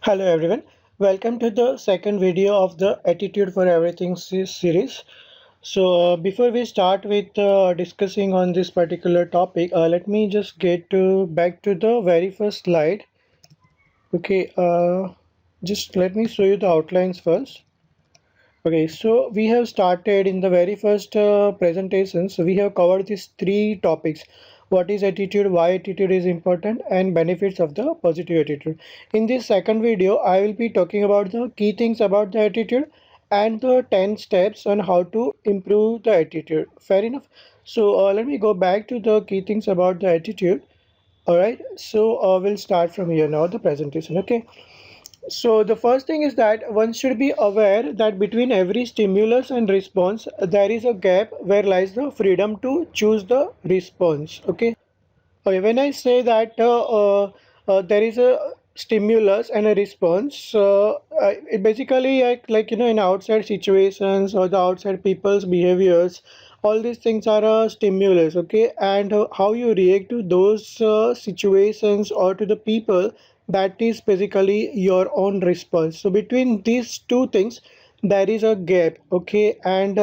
Hello everyone, welcome to the second video of the Attitude for Everything series. Before we start with discussing on this particular topic, let me just get back to the very first slide. Okay, just let me show you the outlines first. Okay, so we have started in the very first presentation. So we have covered these three topics. What is attitude, why attitude is important, and benefits of the positive attitude. In this second video, I will be talking about the key things about the attitude and the 10 steps on how to improve the attitude. Fair enough. Let me go back to the key things about the attitude. All right. We'll start from here now, the presentation. Okay. So the first thing is that one should be aware that between every stimulus and response, there is a gap where lies the freedom to choose the response. Okay. Okay. When I say that there is a stimulus and a response, it basically in outside situations or the outside people's behaviors, all these things are a stimulus. Okay, and how you react to those situations or to the people, that is basically your own response. So between these two things there is a gap. Okay, and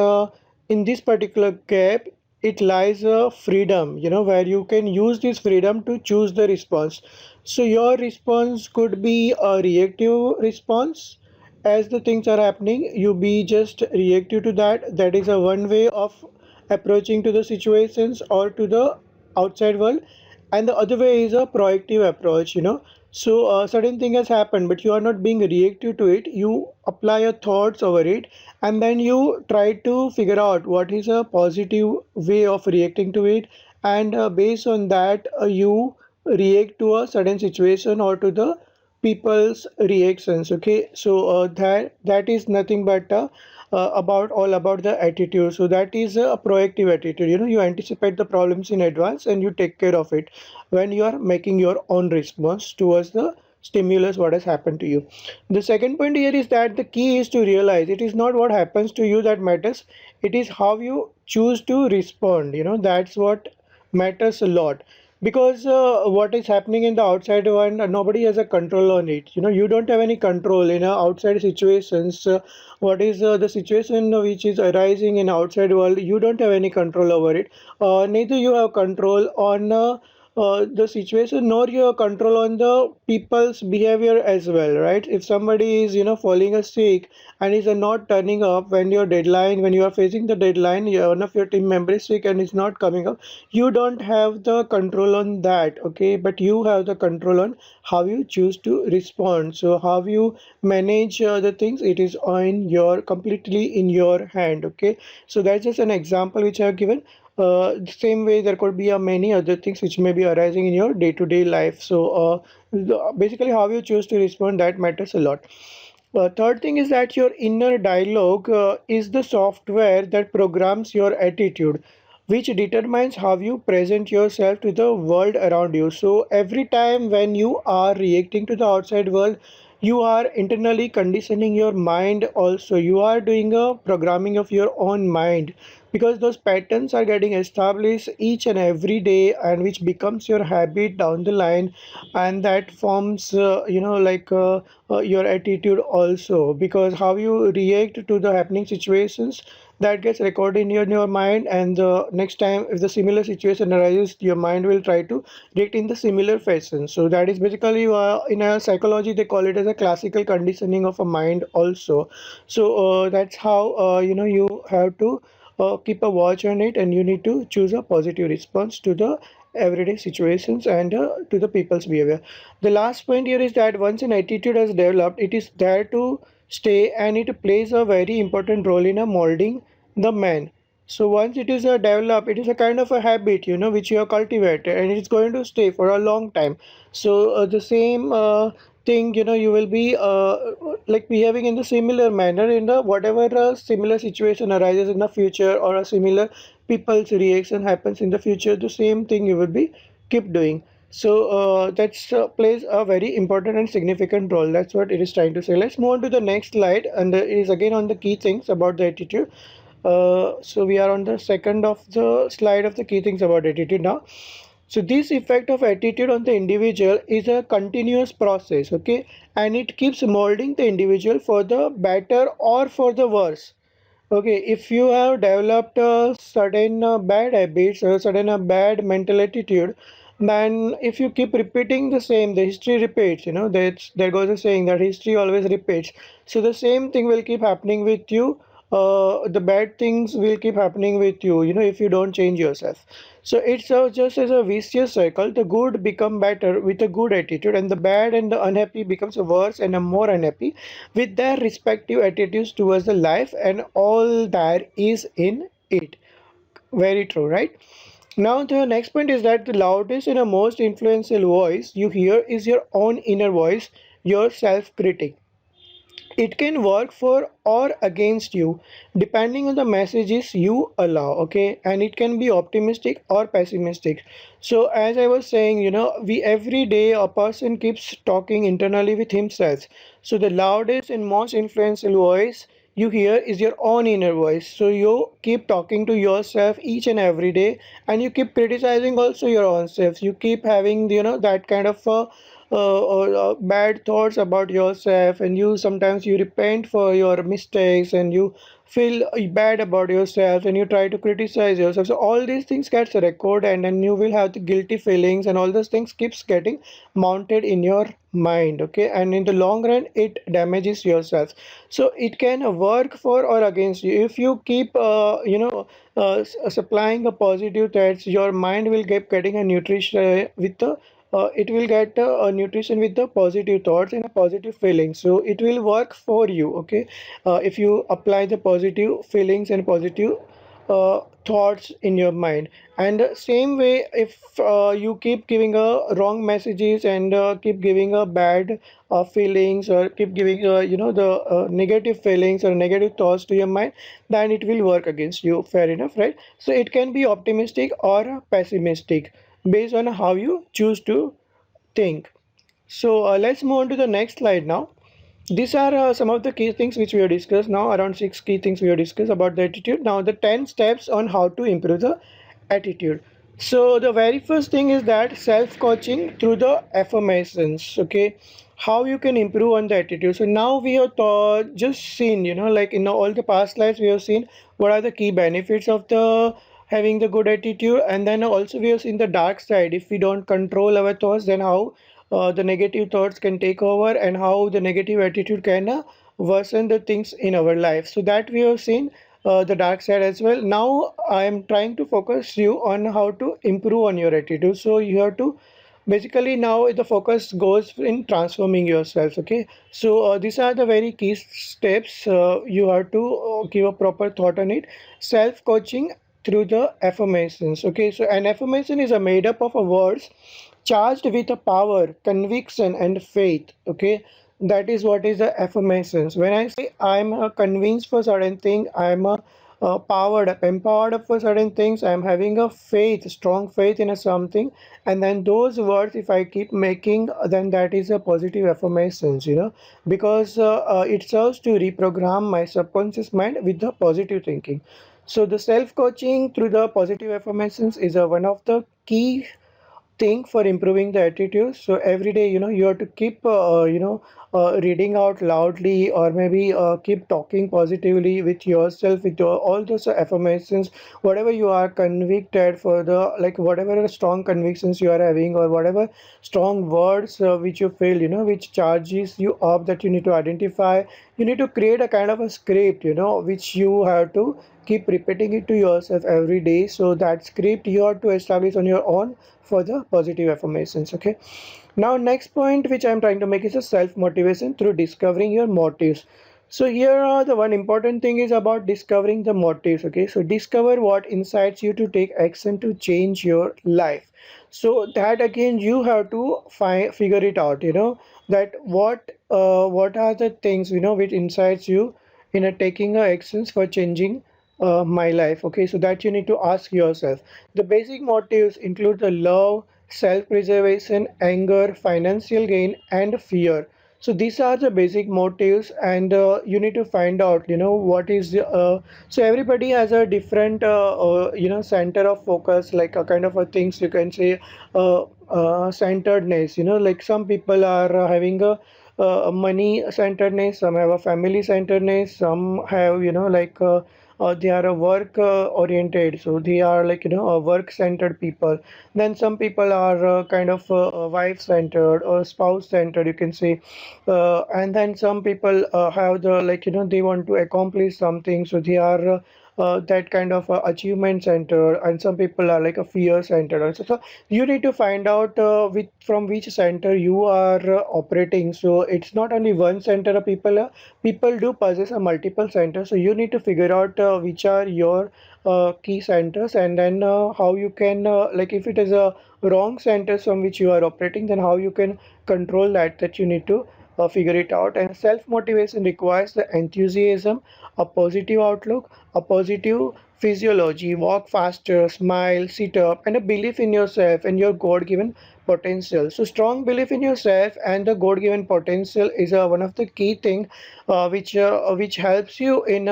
in this particular gap it lies a freedom, where you can use this freedom to choose the response. So your response could be a reactive response. As the things are happening, you be just reactive to that. That is a one way of approaching to the situations or to the outside world, and the other way is a proactive approach. So a certain thing has happened but you are not being reactive to it. You apply your thoughts over it, and then you try to figure out what is a positive way of reacting to it, and based on that you react to a certain situation or to the people's reactions. Okay, so that is nothing but about all about the attitude. So that is a proactive attitude. You anticipate the problems in advance and you take care of it when you are making your own response towards the stimulus what has happened to you. The second point here is that the key is to realize it is not what happens to you that matters, it is how you choose to respond. That's what matters a lot, because what is happening in the outside world, nobody has a control on it. You don't have any control in outside situations. What is the situation which is arising in outside world, you don't have any control over it. Neither you have control on the situation, nor your control on the people's behavior as well, right? If somebody is falling sick and is not turning up when your deadline, when you are facing the deadline, one of your team member is sick and is not coming up, you don't have the control on that. Okay, but you have the control on how you choose to respond. So how you manage the things, it is on your completely in your hand. Okay, so that's just an example which I have given. The same way there could be many other things which may be arising in your day-to-day life. So basically how you choose to respond, that matters a lot. Third thing is that your inner dialogue is the software that programs your attitude, which determines how you present yourself to the world around you. So every time when you are reacting to the outside world, you are internally conditioning your mind also. You are doing a programming of your own mind, because those patterns are getting established each and every day, and which becomes your habit down the line, and that forms your attitude also, because how you react to the happening situations, that gets recorded in your mind, and the next time if the similar situation arises, your mind will try to react in the similar fashion. So that is basically in a psychology they call it as a classical conditioning of a mind also. So that's how you have to keep a watch on it, and you need to choose a positive response to the everyday situations and to the people's behavior. The last point here is that once an attitude has developed, it is there to stay, and it plays a very important role in a molding the man. So once it is developed, it is a kind of a habit, which you have cultivated, and it's going to stay for a long time. So the same thing, you will be like behaving in the similar manner in the whatever similar situation arises in the future, or a similar people's reaction happens in the future, the same thing you will be keep doing. So that's plays a very important and significant role. That's what it is trying to say. Let's move on to the next slide, and it is again on the key things about the attitude. So we are on the second of the slide of the key things about attitude now. So this effect of attitude on the individual is a continuous process, okay, and it keeps molding the individual for the better or for the worse. Okay, if you have developed a certain bad habits or certain bad mental attitude, then if you keep repeating the same, the history repeats. That's there goes a saying that history always repeats. So the same thing will keep happening with you. The bad things will keep happening with you. If you don't change yourself. So it's just as a vicious cycle. The good become better with a good attitude, and the bad and the unhappy becomes worse and a more unhappy with their respective attitudes towards the life and all there is in it. Very true, right? Now the next point is that the loudest and the most influential voice you hear is your own inner voice, your self-critic. It can work for or against you depending on the messages you allow, okay, and it can be optimistic or pessimistic. So as I was saying, we every day a person keeps talking internally with himself. So the loudest and most influential voice you hear is your own inner voice. So you keep talking to yourself each and every day, and you keep criticizing also your own self. You keep having that kind of bad thoughts about yourself, and you sometimes you repent for your mistakes, and you feel bad about yourself, and you try to criticize yourself. So all these things gets recorded, and then you will have the guilty feelings, and all those things keeps getting mounted in your mind, okay, and in the long run it damages yourself. So it can work for or against you. If you keep supplying a positive thoughts, your mind will get getting a nutrition with the it will get a nutrition with the positive thoughts and a positive feelings, so it will work for you, okay. If you apply the positive feelings and positive thoughts in your mind, and same way if you keep giving wrong messages and keep giving a bad feelings, or keep giving the negative feelings or negative thoughts to your mind, then it will work against you. Fair enough, right? So it can be optimistic or pessimistic based on how you choose to think. So let's move on to the next slide now. These are some of the key things which we have discussed now, around six key things we have discussed about the attitude. Now, the 10 steps on how to improve the attitude. So, the very first thing is that self coaching through the affirmations. Okay, how you can improve on the attitude. So, now we have just seen, like in all the past slides, we have seen what are the key benefits of the having the good attitude, and then also we have seen the dark side. If we don't control our thoughts, then how the negative thoughts can take over, and how the negative attitude can worsen the things in our life. So that we have seen the dark side as well. Now I am trying to focus you on how to improve on your attitude. So you have to basically now the focus goes in transforming yourself, okay. So these are the very key steps. You have to give a proper thought on it. Self coaching through the affirmations, okay. So an affirmation is a made up of a words charged with a power, conviction, and faith, okay. That is what is the affirmations. When I say I'm convinced for certain thing, I'm powered up, empowered up for certain things, I'm having a faith, strong faith in a something, and then those words if I keep making, then that is a positive affirmations, because it serves to reprogram my subconscious mind with the positive thinking. So the self coaching through the positive affirmations is one of the key thing for improving the attitude. So every day, you have to keep reading out loudly, or maybe keep talking positively with yourself with all those affirmations, whatever you are convicted for, the like whatever strong convictions you are having, or whatever strong words which you feel, which charges you up, that you need to identify. You need to create a kind of a script, which you have to keep repeating it to yourself every day. So that script you have to establish on your own for the positive affirmations, okay. Now next point which I'm trying to make is a self motivation through discovering your motives. So here are the one important thing is about discovering the motives, okay. So discover what incites you to take action to change your life. So that again you have to figure it out, that what are the things, which incites you in taking actions for changing my life, okay. So that you need to ask yourself. The basic motives include the love, self preservation, anger, financial gain, and fear. So these are the basic motives, and you need to find out, what is so everybody has a different center of focus, like a kind of a things, you can say centeredness. Like some people are having a money centeredness, some have a family centeredness, some have, they are a work oriented, so they are like, a work centered people. Then some people are kind of wife centered or spouse centered, you can say. And then some people have the, like, they want to accomplish something, so they are that kind of achievement centered. And some people are like a fear centered also. So you need to find out from which center you are operating. So it's not only one center of people do possess a multiple centers, so you need to figure out which are your key centers, and then how you can, like, if it is a wrong centers from which you are operating, then how you can control that you need to figure it out. And self motivation requires the enthusiasm, a positive outlook, a positive physiology, walk faster, smile, sit up, and a belief in yourself and your God given potential. So strong belief in yourself and the God given potential is one of the key thing which helps you in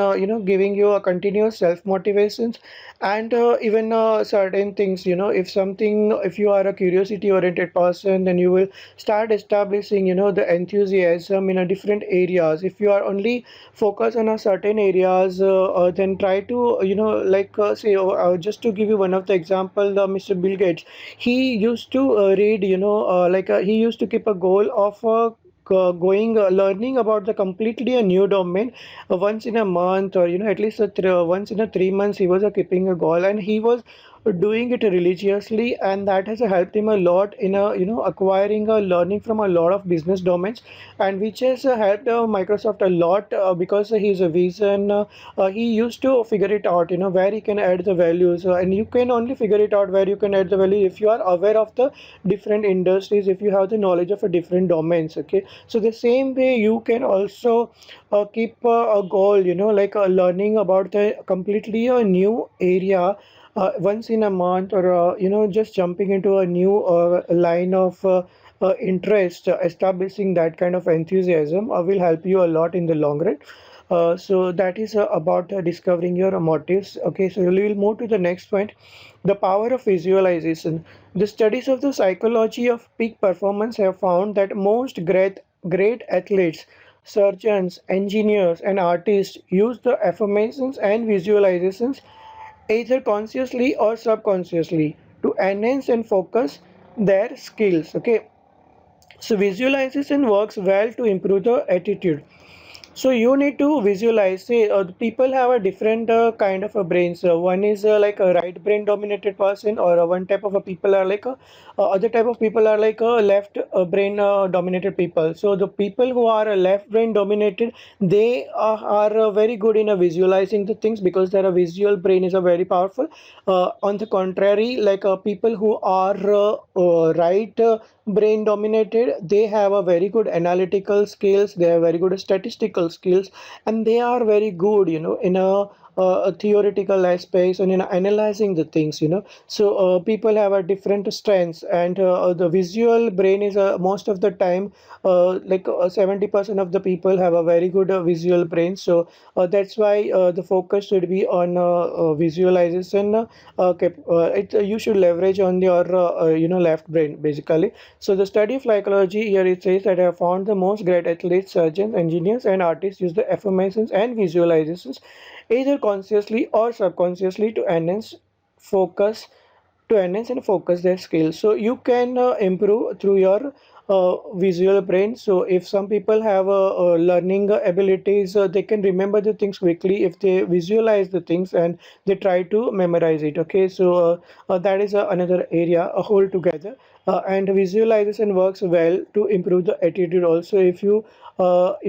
giving you a continuous self motivations. And even certain things, if you are a curiosity oriented person, then you will start establishing, the enthusiasm in a different areas. If you are only focused on a certain areas, then try to, say, just to give you one of the example, Mr. Bill Gates, he used to read, he used to keep a goal of going learning about the completely a new domain once in a month, or at least once in a 3 months he was keeping a goal, and he was doing it religiously, and that has helped him a lot in acquiring learning from a lot of business domains, and which has helped Microsoft a lot, because his vision, he used to figure it out, where he can add the values, and you can only figure it out where you can add the value if you are aware of the different industries, if you have the knowledge of a different domains. Okay, so the same way you can also keep a goal, learning about the completely a new area once in a month, or just jumping into a new line of interest. Establishing that kind of enthusiasm will help you a lot in the long run. So that is about discovering your motives. Okay, so we will move to the next point, the power of visualization. The studies of the psychology of peak performance have found that most great athletes, surgeons, engineers, and artists use the affirmations and visualizations either consciously or subconsciously to enhance and focus their skills. Okay, so visualization works well to improve the attitude. So you need to visualize. Say, people have a different kind of a brain. So one is like a right brain dominated person, or one type of a people are like a other type of people are like a left brain dominated people. So the people who are left brain dominated, they are very good in visualizing the things, because their visual brain is a very powerful. On the contrary, like people who are right brain dominated, they have a very good analytical skills, they have very good statistical skills, and they are very good, in a theoretical aspects and in analyzing the things. So people have a different strengths, and the visual brain is most of the time, 70% of the people have a very good visual brain. So that's why the focus should be on visualization. You should leverage on your left brain basically. So the study of psychology here, it says that I have found the most great athletes, surgeons, engineers, and artists use the affirmations and visualizations either consciously or subconsciously focus to enhance and focus their skills. So you can improve through your visual brain. So if some people have learning abilities, they can remember the things quickly if they visualize the things and they try to memorize it. Okay, so that is another area whole together. And visualization works well to improve the attitude also. If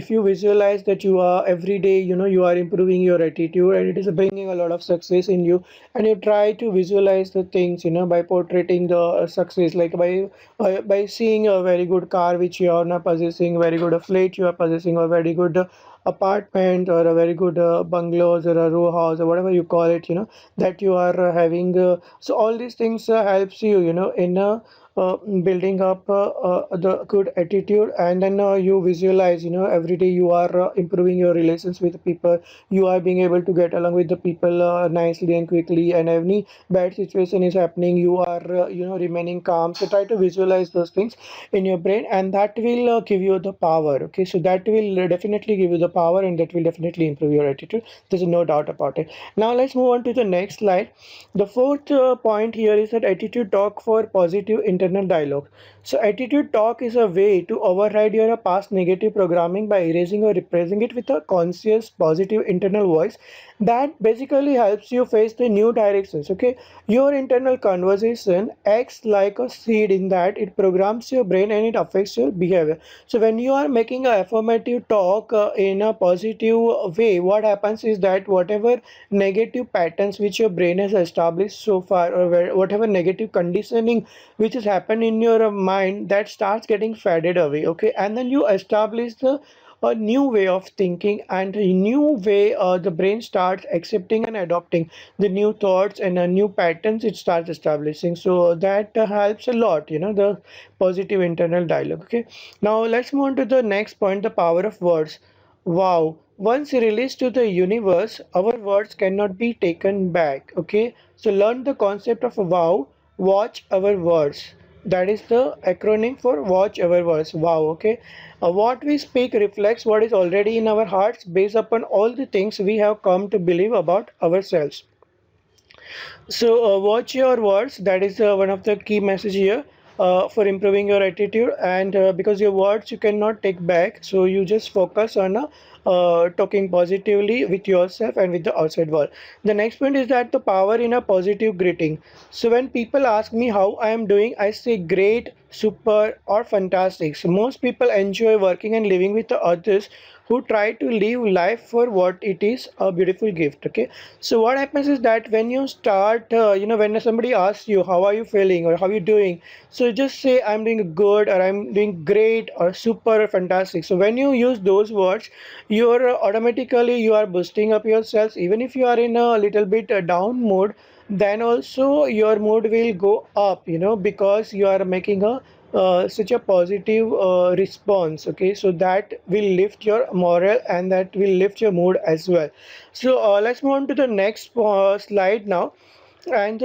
you visualize that you are every day, you are improving your attitude, and it is bringing a lot of success in you, and you try to visualize the things, by portraying the success, like by seeing a very good car which you are now possessing, very good flat you are possessing, or very good apartment, or a very good bungalows, or a row house, or whatever you call it, that you are having. So all these things helps you, in building up the good attitude, and then you visualize, every day you are improving your relations with people. You are being able to get along with the people nicely and quickly, and any bad situation is happening, you are remaining calm. So try to visualize those things in your brain, and that will give you the power. Okay, so that will definitely give you the power, and that will definitely improve your attitude. There's no doubt about it. Now let's move on to the next slide. The fourth point here is that attitude talk for positive internal dialogue. So attitude talk is a way to override your past negative programming by erasing or replacing it with a conscious positive internal voice that basically helps you face the new directions. Okay, your internal conversation acts like a seed in that it programs your brain and it affects your behavior. So when you are making a affirmative talk in a positive way, what happens is that whatever negative patterns which your brain has established so far, or whatever negative conditioning which has happened in your mind, that starts getting faded away. Okay, and then you establish the a new way of thinking, and a new way the brain starts accepting and adopting the new thoughts and new patterns it starts establishing. So that helps a lot, the positive internal dialogue. Okay, now let's move on to the next point, the power of words. Wow, once released to the universe, our words cannot be taken back. Okay, so learn the concept of wow, watch our words. That is the acronym for watch our words. Wow. Okay, what we speak reflects what is already in our hearts based upon all the things we have come to believe about ourselves. So watch your words. That is one of the key message here for improving your attitude. And because your words you cannot take back, so you just focus on talking positively with yourself and with the outside world. The next point is that the power in a positive greeting. So when people ask me how I am doing, I say great, super, or fantastic. So most people enjoy working and living with the others who try to live life for what it is, a beautiful gift. Okay, so what happens is that when you start when somebody asks you how are you feeling or how are you doing, so just say I'm doing good, or I'm doing great, or super, or fantastic. So when you use those words, you're automatically you are boosting up yourself. Even if you are in a little bit down mood, then also your mood will go up, because you are making a such a positive response. Okay, so that will lift your morale, and that will lift your mood as well. So let's move on to the next slide now. And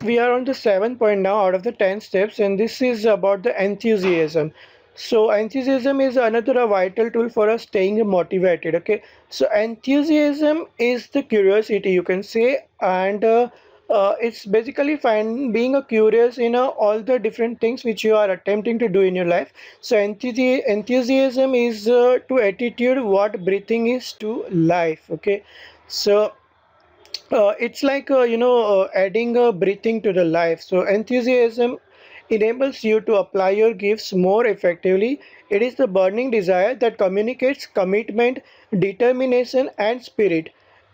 we are on the 7 point now out of the 10 steps, and this is about the enthusiasm. So enthusiasm is another vital tool for us staying motivated. Okay, so enthusiasm is the curiosity, you can say, and it's basically find being a curious in all the different things which you are attempting to do in your life. So enthusiasm is to attitude what breathing is to life. Okay, so it's like adding a breathing to the life. So enthusiasm enables you to apply your gifts more effectively. It is the burning desire that communicates commitment, determination, and spirit.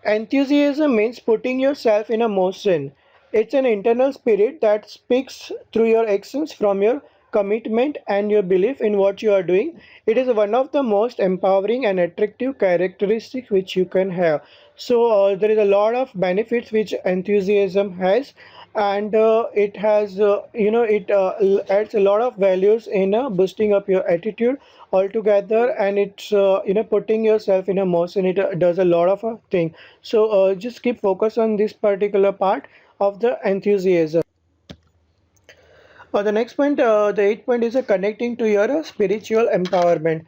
Enthusiasm means putting yourself in a motion. It's an internal spirit that speaks through your actions from your commitment and your belief in what you are doing. It is one of the most empowering and attractive characteristics which you can have. So there is a lot of benefits which enthusiasm has, and it has it adds a lot of values in boosting up your attitude altogether, and it's putting yourself in a motion. It does a lot of thing. So just keep focus on this particular part of the enthusiasm. The next point, the eighth point is connecting to your spiritual empowerment.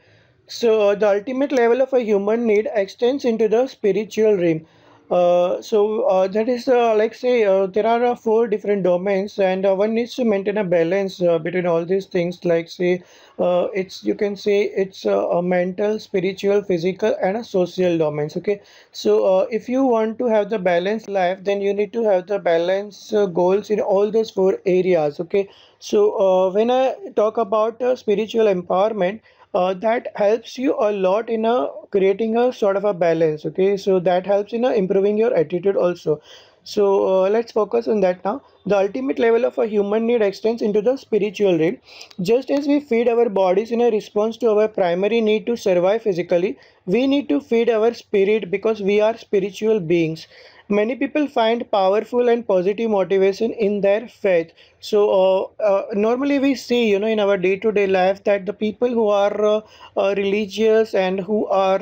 So the ultimate level of a human need extends into the spiritual realm. That is like say there are four different domains, and one needs to maintain a balance between all these things. Like say, it's you can say it's a mental, spiritual, physical, and a social domains. Okay, so if you want to have the balanced life, then you need to have the balance goals in all those four areas. Okay, so when I talk about spiritual empowerment, that helps you a lot in creating a sort of a balance. Okay, so that helps in improving your attitude also. So let's focus on that now. The ultimate level of a human need extends into the spiritual realm. Just as we feed our bodies in a response to our primary need to survive physically, we need to feed our spirit because we are spiritual beings. Many people find powerful and positive motivation in their faith. So normally we see, in our day-to-day life, that the people who are religious and who are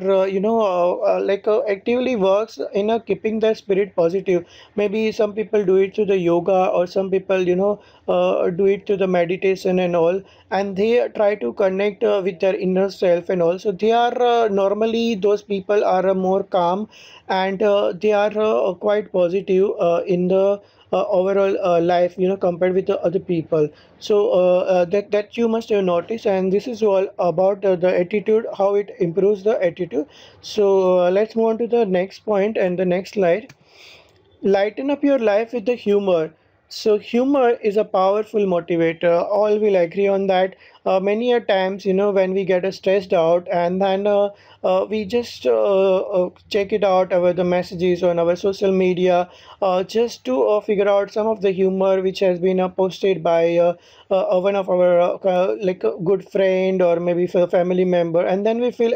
actively works in keeping their spirit positive. Maybe some people do it through the yoga, or some people do it through the meditation and all, and they try to connect with their inner self. And also they are normally, those people are more calm, and they are quite positive in the overall life, compared with the other people. So that you must have noticed, and this is all about the attitude, how it improves the attitude. So let's move on to the next point and the next slide. Lighten up your life with the humor. So humor is a powerful motivator. All will agree on that. Many a times, when we get stressed out, and then we just check it out over the messages on our social media, just to figure out some of the humor which has been posted by one of our like a good friend, or maybe for a family member, and then we feel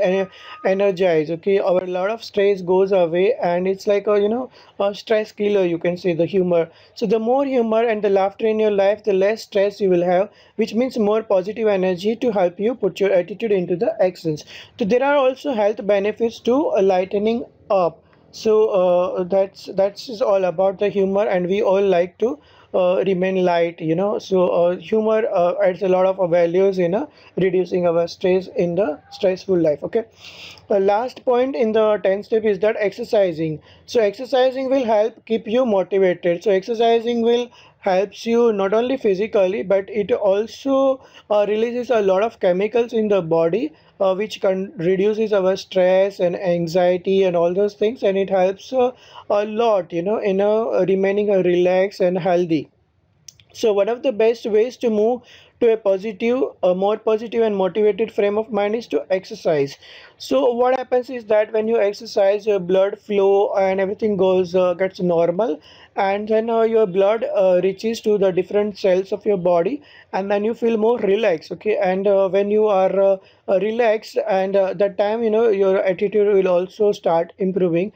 energized. Okay, our lot of stress goes away, and it's like a stress killer, you can say, the humor. So the more humor and the laughter in your life, the less stress you will have, which means more positive energy to help you put your attitude into the actions. So there are also health benefits to lightening up. So that's is all about the humor, and we all like to remain light. So humor adds a lot of values in reducing our stress in the stressful life. Okay. The last point in the 10 step is that exercising. So exercising will help keep you motivated. So exercising will helps you not only physically, but it also releases a lot of chemicals in the body, which can reduces our stress and anxiety and all those things, and it helps a lot, in remaining relaxed and healthy. So one of the best ways to move to a more positive and motivated frame of mind is to exercise. So what happens is that when you exercise, your blood flow and everything gets normal, and then your blood reaches to the different cells of your body, and then you feel more relaxed. Okay, and when you are relaxed, and that time, your attitude will also start improving,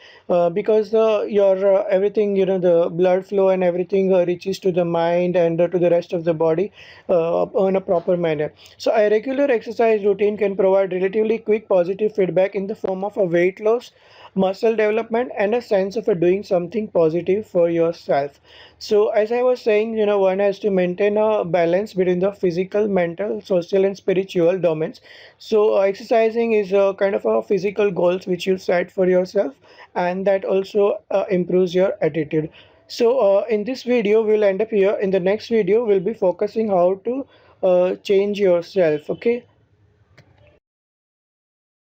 because your everything, the blood flow and everything reaches to the mind and to the rest of the body in a proper manner. So a regular exercise routine can provide relatively quick positive feedback in the form of a weight loss, muscle development, and a sense of doing something positive for yourself. So as I was saying, one has to maintain a balance between the physical, mental, social, and spiritual domains. So exercising is a kind of a physical goals which you set for yourself, and that also improves your attitude. So in this video we'll end up here. In the next video we'll be focusing how to change yourself. Okay.